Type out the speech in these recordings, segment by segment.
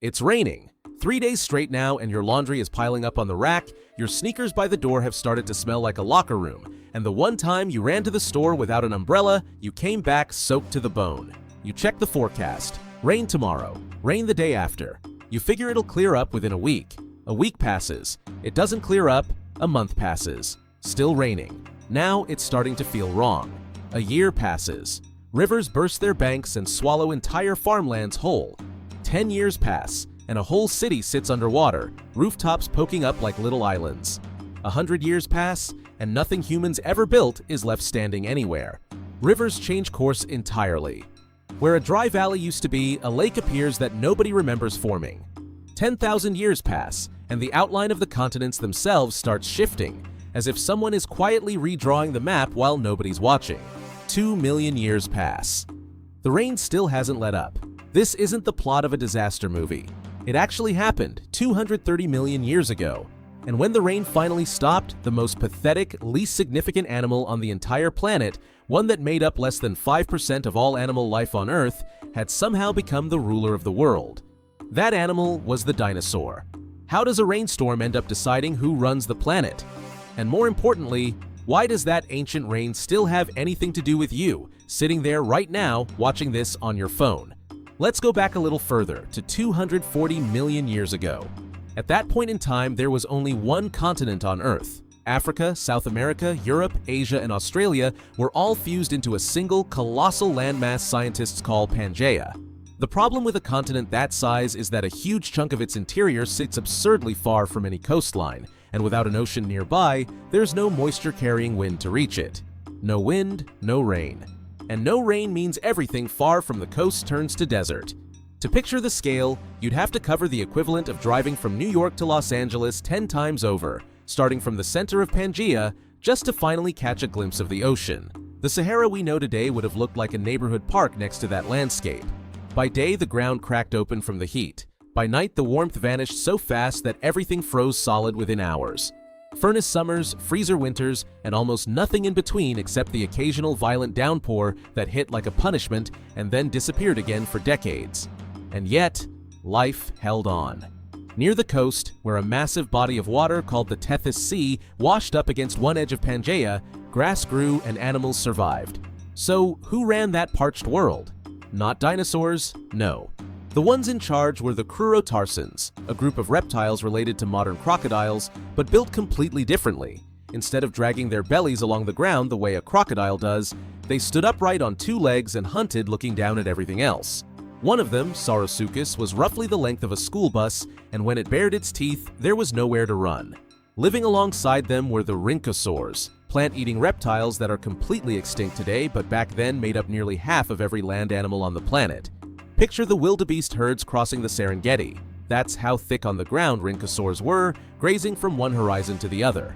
It's raining. 3 days straight now and your laundry is piling up on the rack, your sneakers by the door have started to smell like a locker room, and the one time you ran to the store without an umbrella, you came back soaked to the bone. You check the forecast. Rain tomorrow. Rain the day after. You figure it'll clear up within a week. A week passes. It doesn't clear up. A month passes. Still raining. Now it's starting to feel wrong. A year passes. Rivers burst their banks and swallow entire farmlands whole. 10 years pass, and a whole city sits underwater, rooftops poking up like little islands. 100 years pass, and nothing humans ever built is left standing anywhere. Rivers change course entirely. Where a dry valley used to be, a lake appears that nobody remembers forming. 10,000 years pass, and the outline of the continents themselves starts shifting, as if someone is quietly redrawing the map while nobody's watching. 2 million years pass. The rain still hasn't let up. This isn't the plot of a disaster movie. It actually happened 230 million years ago. And when the rain finally stopped, the most pathetic, least significant animal on the entire planet, one that made up less than 5% of all animal life on Earth, had somehow become the ruler of the world. That animal was the dinosaur. How does a rainstorm end up deciding who runs the planet? And more importantly, why does that ancient rain still have anything to do with you, sitting there right now watching this on your phone? Let's go back a little further to 240 million years ago. At that point in time, there was only one continent on Earth. Africa, South America, Europe, Asia, and Australia were all fused into a single, colossal landmass scientists call Pangaea. The problem with a continent that size is that a huge chunk of its interior sits absurdly far from any coastline, and without an ocean nearby, there's no moisture-carrying wind to reach it. No wind, no rain. And no rain means everything far from the coast turns to desert. To picture the scale, you'd have to cover the equivalent of driving from New York to Los Angeles 10 times over, starting from the center of Pangaea, just to finally catch a glimpse of the ocean. The Sahara we know today would have looked like a neighborhood park next to that landscape. By day, the ground cracked open from the heat. By night, the warmth vanished so fast that everything froze solid within hours. Furnace summers, freezer winters, and almost nothing in between except the occasional violent downpour that hit like a punishment and then disappeared again for decades. And yet, life held on. Near the coast, where a massive body of water called the Tethys Sea washed up against one edge of Pangaea, grass grew and animals survived. So, who ran that parched world? Not dinosaurs, no. The ones in charge were the Crurotarsans, a group of reptiles related to modern crocodiles, but built completely differently. Instead of dragging their bellies along the ground the way a crocodile does, they stood upright on 2 legs and hunted looking down at everything else. One of them, Saurosuchus, was roughly the length of a school bus, and when it bared its teeth, there was nowhere to run. Living alongside them were the Rhynchosaurs, plant-eating reptiles that are completely extinct today but back then made up nearly half of every land animal on the planet. Picture the wildebeest herds crossing the Serengeti. That's how thick on the ground Rhynchosaurs were, grazing from one horizon to the other.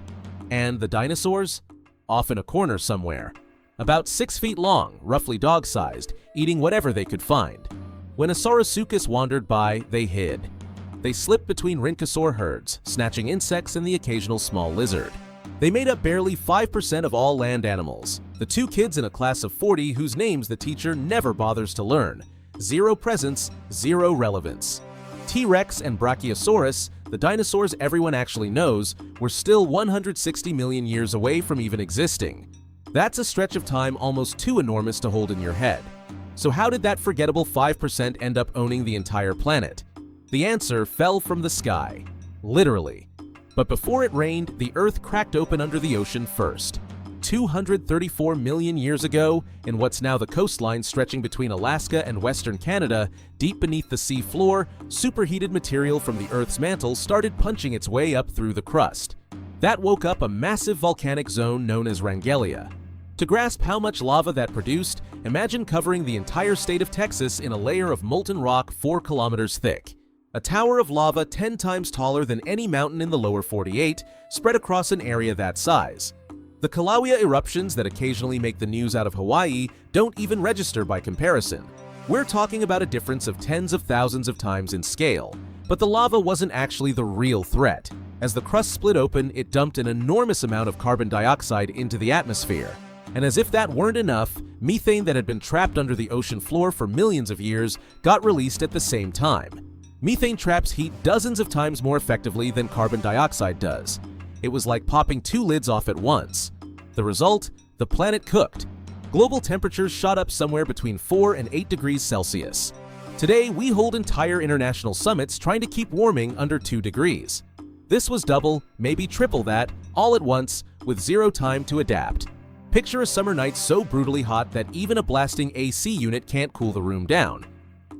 And the dinosaurs? Off in a corner somewhere. About 6 feet long, roughly dog-sized, eating whatever they could find. When a Saurosuchus wandered by, they hid. They slipped between Rhynchosaur herds, snatching insects and the occasional small lizard. They made up barely 5% of all land animals. The 2 kids in a class of 40 whose names the teacher never bothers to learn. 0 presence, 0 relevance. T-Rex and Brachiosaurus, the dinosaurs everyone actually knows, were still 160 million years away from even existing. That's a stretch of time almost too enormous to hold in your head. So how did that forgettable 5% end up owning the entire planet? The answer fell from the sky. Literally. But before it rained, the Earth cracked open under the ocean first. 234 million years ago, in what's now the coastline stretching between Alaska and western Canada, deep beneath the sea floor, superheated material from the Earth's mantle started punching its way up through the crust. That woke up a massive volcanic zone known as Wrangellia. To grasp how much lava that produced, imagine covering the entire state of Texas in a layer of molten rock 4 kilometers thick. A tower of lava 10 times taller than any mountain in the lower 48, spread across an area that size. The Kilauea eruptions that occasionally make the news out of Hawaii don't even register by comparison. We're talking about a difference of tens of thousands of times in scale. But the lava wasn't actually the real threat. As the crust split open, it dumped an enormous amount of carbon dioxide into the atmosphere. And as if that weren't enough, methane that had been trapped under the ocean floor for millions of years got released at the same time. Methane traps heat dozens of times more effectively than carbon dioxide does. It was like popping two lids off at once. The result? The planet cooked. Global temperatures shot up somewhere between 4 and 8 degrees Celsius. Today, we hold entire international summits trying to keep warming under 2 degrees. This was double, maybe triple that, all at once, with zero time to adapt. Picture a summer night so brutally hot that even a blasting AC unit can't cool the room down.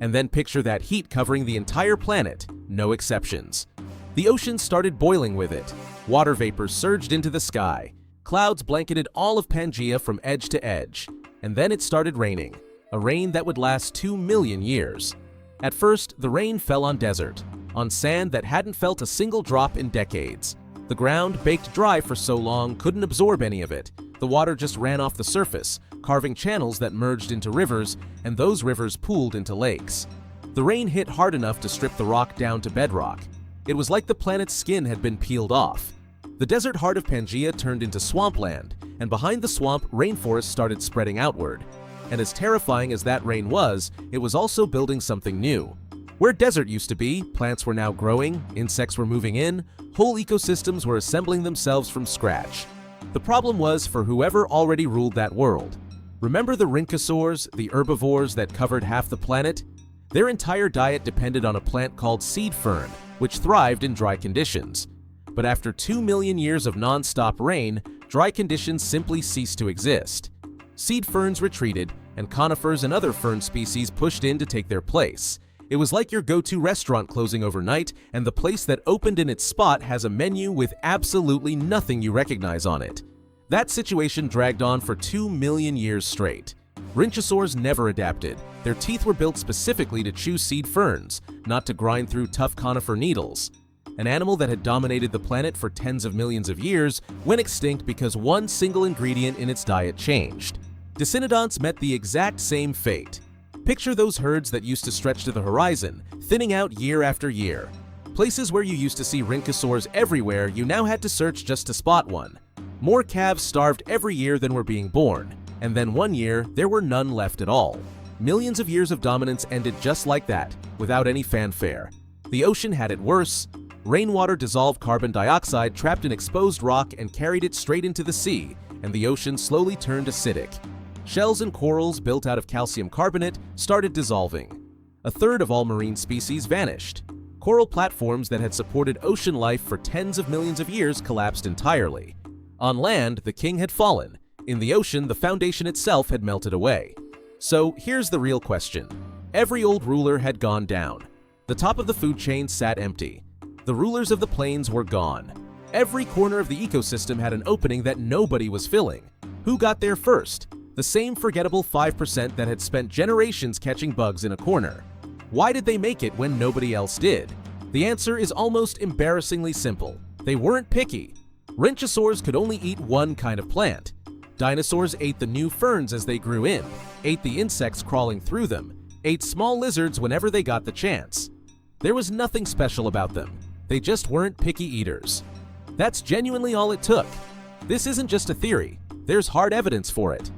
And then picture that heat covering the entire planet, no exceptions. The oceans started boiling with it. Water vapor surged into the sky. Clouds blanketed all of Pangaea from edge to edge. And then it started raining, a rain that would last 2 million years. At first, the rain fell on desert, on sand that hadn't felt a single drop in decades. The ground, baked dry for so long, couldn't absorb any of it. The water just ran off the surface, carving channels that merged into rivers, and those rivers pooled into lakes. The rain hit hard enough to strip the rock down to bedrock. It was like the planet's skin had been peeled off. The desert heart of Pangaea turned into swampland, and behind the swamp, rainforests started spreading outward. And as terrifying as that rain was, it was also building something new. Where desert used to be, plants were now growing, insects were moving in, whole ecosystems were assembling themselves from scratch. The problem was for whoever already ruled that world. Remember the rhynchosaurs, the herbivores that covered half the planet? Their entire diet depended on a plant called seed fern, which thrived in dry conditions. But after 2 million years of non-stop rain, dry conditions simply ceased to exist. Seed ferns retreated, and conifers and other fern species pushed in to take their place. It was like your go-to restaurant closing overnight, and the place that opened in its spot has a menu with absolutely nothing you recognize on it. That situation dragged on for 2 million years straight. Rhynchosaurs never adapted. Their teeth were built specifically to chew seed ferns, not to grind through tough conifer needles. An animal that had dominated the planet for tens of millions of years went extinct because one single ingredient in its diet changed. Dicynodonts met the exact same fate. Picture those herds that used to stretch to the horizon, thinning out year after year. Places where you used to see rhynchosaurs everywhere, you now had to search just to spot one. More calves starved every year than were being born, and then one year, there were none left at all. Millions of years of dominance ended just like that, without any fanfare. The ocean had it worse. Rainwater dissolved carbon dioxide trapped in exposed rock and carried it straight into the sea, and the ocean slowly turned acidic. Shells and corals built out of calcium carbonate started dissolving. A third of all marine species vanished. Coral platforms that had supported ocean life for tens of millions of years collapsed entirely. On land, the king had fallen. In the ocean, the foundation itself had melted away. So here's the real question. Every old ruler had gone down. The top of the food chain sat empty. The rulers of the plains were gone. Every corner of the ecosystem had an opening that nobody was filling. Who got there first? The same forgettable 5% that had spent generations catching bugs in a corner. Why did they make it when nobody else did? The answer is almost embarrassingly simple. They weren't picky. Rhynchosaurs could only eat one kind of plant. Dinosaurs ate the new ferns as they grew in, ate the insects crawling through them, ate small lizards whenever they got the chance. There was nothing special about them. They just weren't picky eaters. That's genuinely all it took. This isn't just a theory. There's hard evidence for it.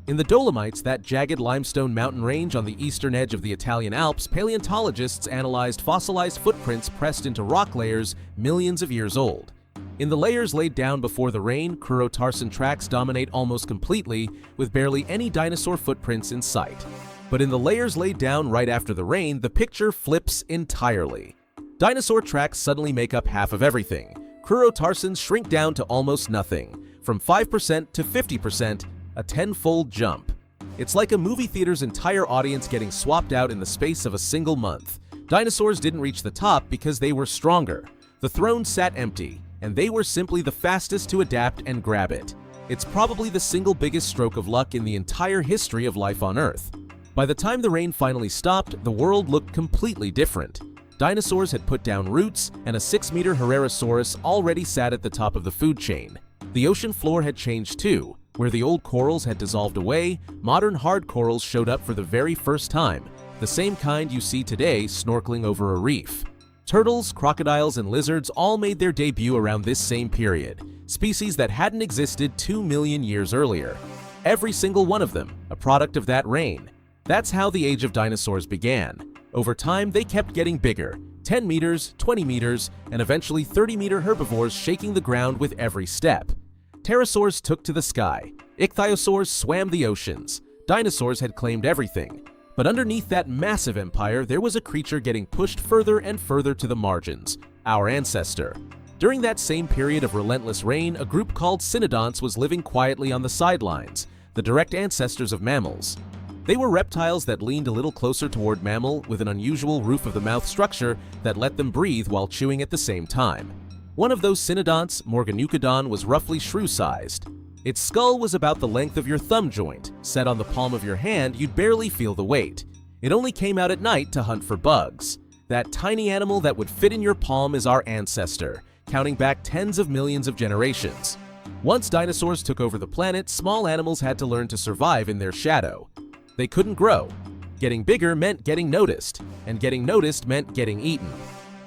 In the Dolomites, that jagged limestone mountain range on the eastern edge of the Italian Alps, paleontologists analyzed fossilized footprints pressed into rock layers millions of years old. In the layers laid down before the rain, Kuro-Tarsan tracks dominate almost completely, with barely any dinosaur footprints in sight. But in the layers laid down right after the rain, the picture flips entirely. Dinosaur tracks suddenly make up half of everything. Kuro-Tarsans shrink down to almost nothing, from 5% to 50%, a 10-fold jump. It's like a movie theater's entire audience getting swapped out in the space of a single month. Dinosaurs didn't reach the top because they were stronger. The throne sat empty, and they were simply the fastest to adapt and grab it. It's probably the single biggest stroke of luck in the entire history of life on Earth. By the time the rain finally stopped, the world looked completely different. Dinosaurs had put down roots, and a 6-meter Herrerasaurus already sat at the top of the food chain. The ocean floor had changed too. Where the old corals had dissolved away, modern hard corals showed up for the very first time, the same kind you see today snorkeling over a reef. Turtles, crocodiles, and lizards all made their debut around this same period, species that hadn't existed 2 million years earlier. Every single one of them, a product of that rain. That's how the age of dinosaurs began. Over time, they kept getting bigger. 10 meters, 20 meters, and eventually 30-meter herbivores shaking the ground with every step. Pterosaurs took to the sky. Ichthyosaurs swam the oceans. Dinosaurs had claimed everything. But underneath that massive empire, there was a creature getting pushed further and further to the margins, our ancestor. During that same period of relentless reign, a group called cynodonts was living quietly on the sidelines, the direct ancestors of mammals. They were reptiles that leaned a little closer toward mammal with an unusual roof-of-the-mouth structure that let them breathe while chewing at the same time. One of those cynodonts, Morganucodon, was roughly shrew-sized. Its skull was about the length of your thumb joint. Set on the palm of your hand, you'd barely feel the weight. It only came out at night to hunt for bugs. That tiny animal that would fit in your palm is our ancestor, counting back tens of millions of generations. Once dinosaurs took over the planet, small animals had to learn to survive in their shadow. They couldn't grow. Getting bigger meant getting noticed, and getting noticed meant getting eaten.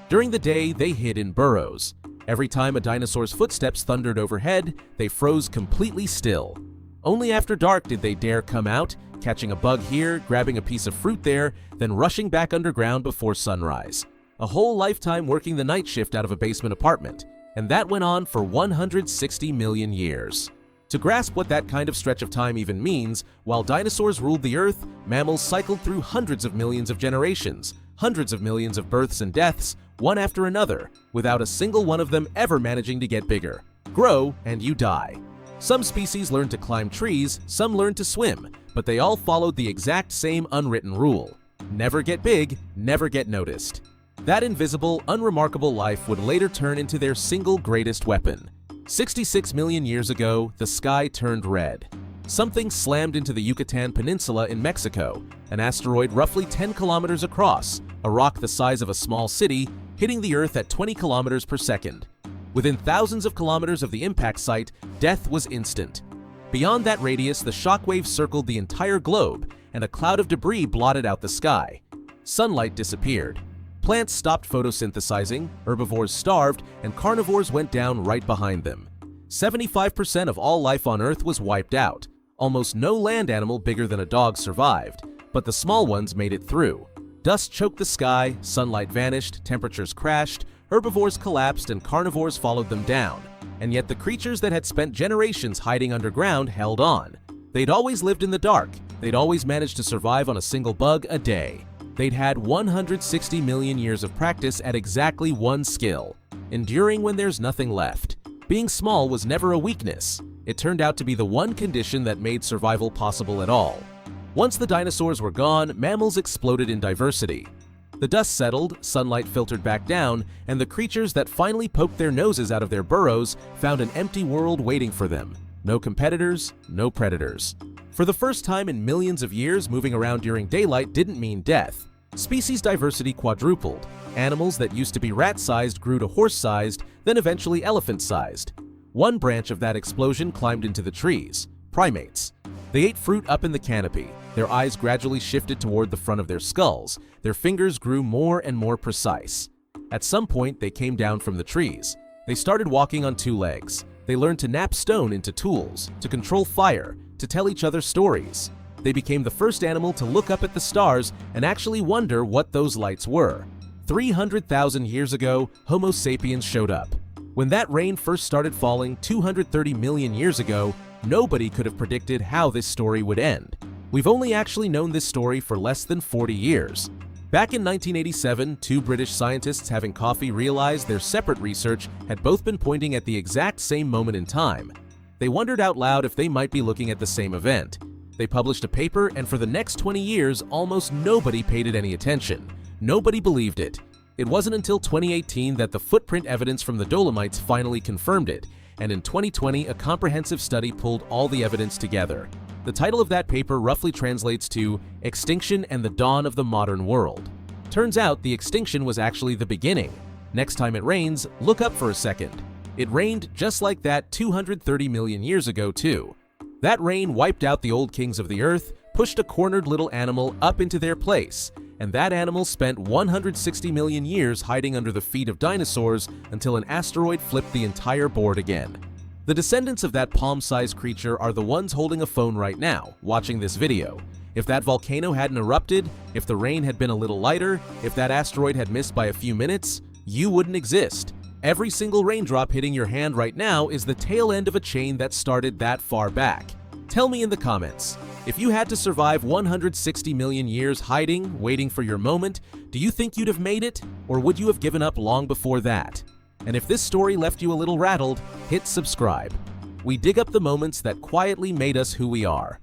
During the day, they hid in burrows. Every time a dinosaur's footsteps thundered overhead, they froze completely still. Only after dark did they dare come out, catching a bug here, grabbing a piece of fruit there, then rushing back underground before sunrise. A whole lifetime working the night shift out of a basement apartment, and that went on for 160 million years. To grasp what that kind of stretch of time even means, while dinosaurs ruled the Earth, mammals cycled through hundreds of millions of generations, hundreds of millions of births and deaths, one after another, without a single one of them ever managing to get bigger. Grow, and you die. Some species learned to climb trees, some learned to swim, but they all followed the exact same unwritten rule. Never get big, never get noticed. That invisible, unremarkable life would later turn into their single greatest weapon. 66 million years ago, the sky turned red. Something slammed into the Yucatan Peninsula in Mexico, an asteroid roughly 10 kilometers across, a rock the size of a small city, hitting the Earth at 20 kilometers per second. Within thousands of kilometers of the impact site, death was instant. Beyond that radius, the shockwave circled the entire globe, and a cloud of debris blotted out the sky. Sunlight disappeared. Plants stopped photosynthesizing, herbivores starved, and carnivores went down right behind them. 75% of all life on Earth was wiped out. Almost no land animal bigger than a dog survived, but the small ones made it through. Dust choked the sky, sunlight vanished, temperatures crashed, herbivores collapsed, and carnivores followed them down. And yet the creatures that had spent generations hiding underground held on. They'd always lived in the dark. They'd always managed to survive on a single bug a day. They'd had 160 million years of practice at exactly one skill: enduring when there's nothing left. Being small was never a weakness. It turned out to be the one condition that made survival possible at all. Once the dinosaurs were gone, mammals exploded in diversity. The dust settled, sunlight filtered back down, and the creatures that finally poked their noses out of their burrows found an empty world waiting for them. No competitors, no predators. For the first time in millions of years, moving around during daylight didn't mean death. Species diversity quadrupled. Animals that used to be rat-sized grew to horse-sized, then eventually elephant-sized. One branch of that explosion climbed into the trees: primates. They ate fruit up in the canopy. Their eyes gradually shifted toward the front of their skulls. Their fingers grew more and more precise. At some point, they came down from the trees. They started walking on two legs. They learned to knap stone into tools, to control fire, to tell each other stories. They became the first animal to look up at the stars and actually wonder what those lights were. 300,000 years ago, Homo sapiens showed up. When that rain first started falling 230 million years ago, nobody could have predicted how this story would end. We've only actually known this story for less than 40 years. Back in 1987, two British scientists having coffee realized their separate research had both been pointing at the exact same moment in time. They wondered out loud if they might be looking at the same event. They published a paper, and for the next 20 years, almost nobody paid it any attention. Nobody believed it. It wasn't until 2018 that the footprint evidence from the Dolomites finally confirmed it, and in 2020, a comprehensive study pulled all the evidence together. The title of that paper roughly translates to Extinction and the Dawn of the Modern World. Turns out the extinction was actually the beginning. Next time it rains, look up for a second. It rained just like that 230 million years ago too. That rain wiped out the old kings of the earth, pushed a cornered little animal up into their place, and that animal spent 160 million years hiding under the feet of dinosaurs until an asteroid flipped the entire board again. The descendants of that palm-sized creature are the ones holding a phone right now, watching this video. If that volcano hadn't erupted, if the rain had been a little lighter, if that asteroid had missed by a few minutes, you wouldn't exist. Every single raindrop hitting your hand right now is the tail end of a chain that started that far back. Tell me in the comments, if you had to survive 160 million years hiding, waiting for your moment, do you think you'd have made it, or would you have given up long before that? And if this story left you a little rattled, hit subscribe. We dig up the moments that quietly made us who we are.